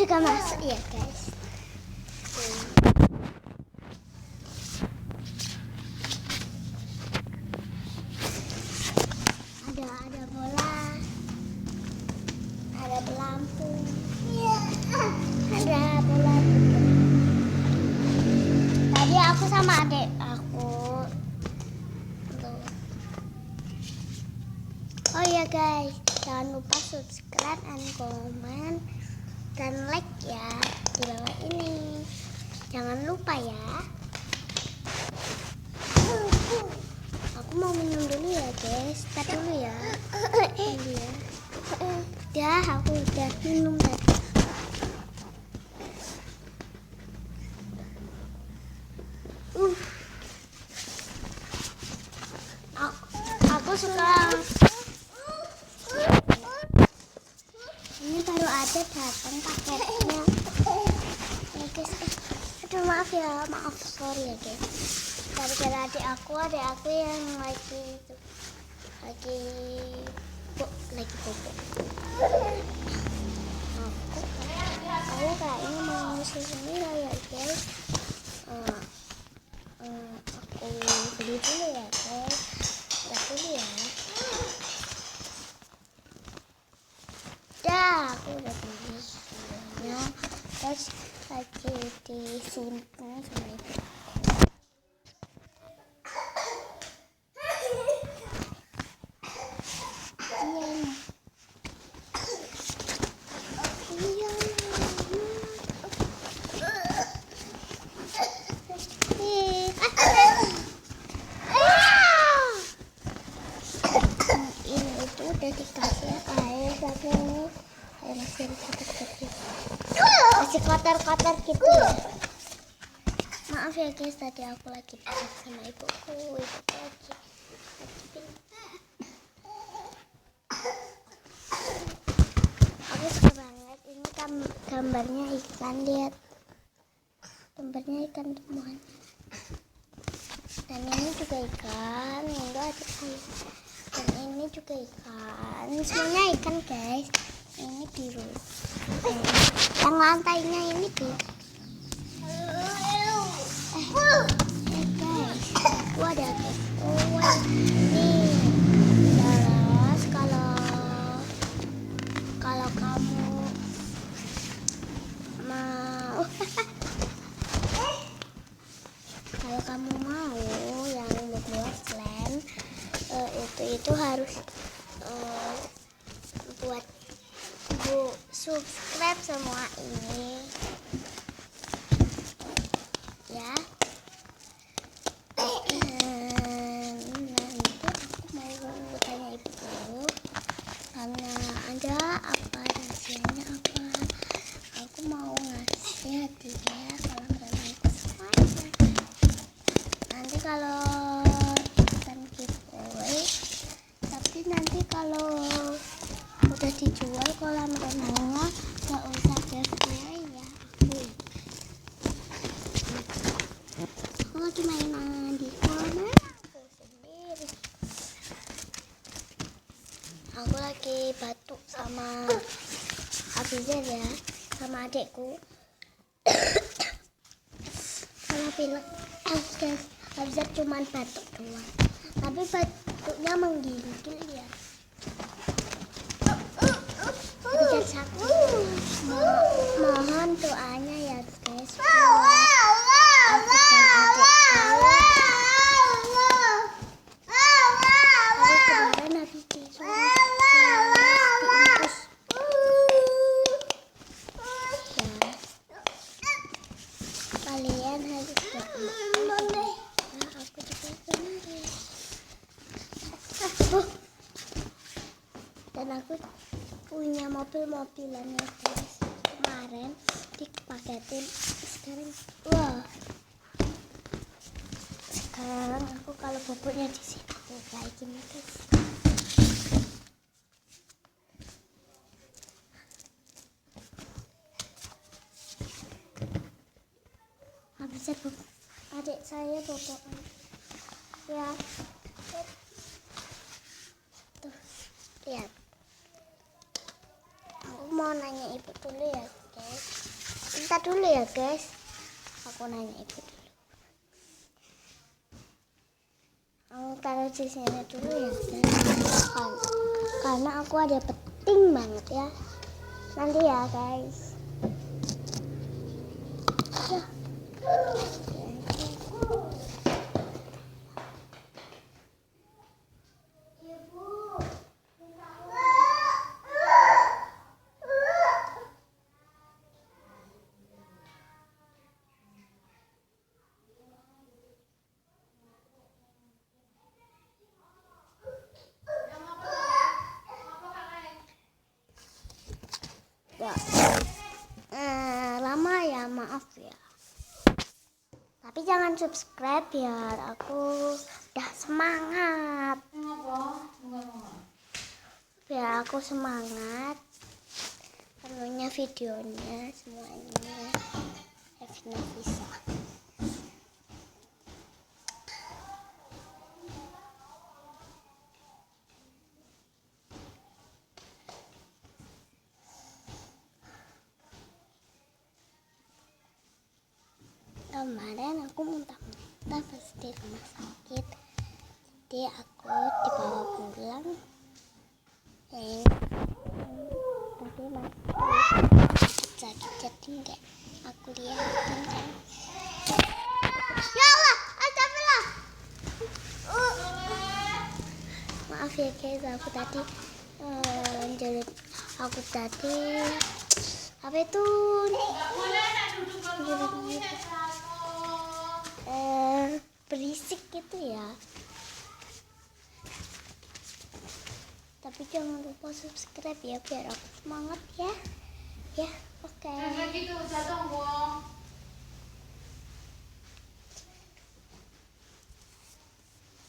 juga masuk ya guys. Ada bola, ada pelampung, ada bola. Tadi aku sama adik aku tuh. Oh ya guys, jangan lupa subscribe and comment dan like ya di bawah ini. Jangan lupa ya. Aku mau minum dulu ya guys. Tar dulu ya. Dah, aku udah minum tadi. Aku suka. Ini baru aja datang paketnya. Ya guys, aduh maaf ya, sorry ya guys. Gara-gara adik aku yang lagi bobo. Aku kayaknya mau sini lah ya guys. Aku beli dulu ya guys. Lihat dulu ya. Dah, aku udah beli semuanya. Terus lagi disimpan sama ibu. Udah dikasih air tapi ini air masih kotor gitu ya. Maaf ya guys, tadi aku lagi balik sama ibuku lagi aku suka banget ini gambarnya ikan, lihat gambarnya ikan semuanya. Dan ini juga ikan, enggak ada air. Dan ini juga ikan, semuanya ikan guys. Ini biru, yang lantainya ini biru. Guys, ada nih. Terus kalau kamu mau kalau kamu mau yang buat slam itu harus buat subscribe semua ini ya. Nanti aku mau tanya ibu dulu karena ada apa rahasianya apa. Aku mau ngasih hadiah kalau kalian ikut semuanya. Nanti kalau bukan giveaway, tapi nanti kalau udah dijual kolam renangnya gak usah giveaway ya. Aku lagi mainan di kolam aku sendiri. Aku lagi batuk sama Abizar ya, sama adekku. Sama pilek guys. Abizar cuman batuk doang, tapi batuknya menggigil ya. Abizar sakit. Mohon doanya ya guys. Aku dan adekku. Aku kemarin habis diinfus. Kalian harus doa. Aku juga kemarin. Dan aku punya mobil-mobilan ya guys. Kemarin dipaketin, sekarang aku kalau bobotnya di sini kayak gini guys. Habis adik saya bobokan ya. Tuh, lihat. Aku mau nanya ibu dulu ya guys. dulu ya guys. Aku nanya ibu dulu. Aku taruh di sini dulu ya guys. Karena aku ada penting banget ya. Nanti ya guys. Ya. Lama ya, maaf ya. Tapi jangan subscribe biar aku udah semangat. Biar aku semangat. Perlunya videonya semuanya. Evina bisa. Kemarin aku muntah-muntah pas di rumah sakit, jadi aku dibawa pulang. Tadi masih sakit, jadi enggak aku lihatin kan. Ya Allah, astagfirullah. Maaf ya guys, aku tadi apa itu berisik gitu ya. Tapi jangan lupa subscribe ya biar aku semangat ya. Ya, oke.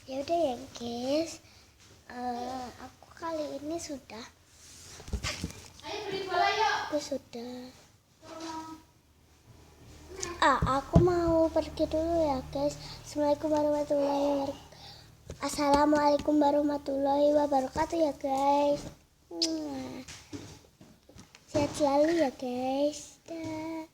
Ya udah ya guys. Aku kali ini sudah. Aku sudah. Aku mau pergi dulu ya guys. Assalamualaikum warahmatullahi wabarakatuh ya guys. Sehat selalu ya guys. Dah.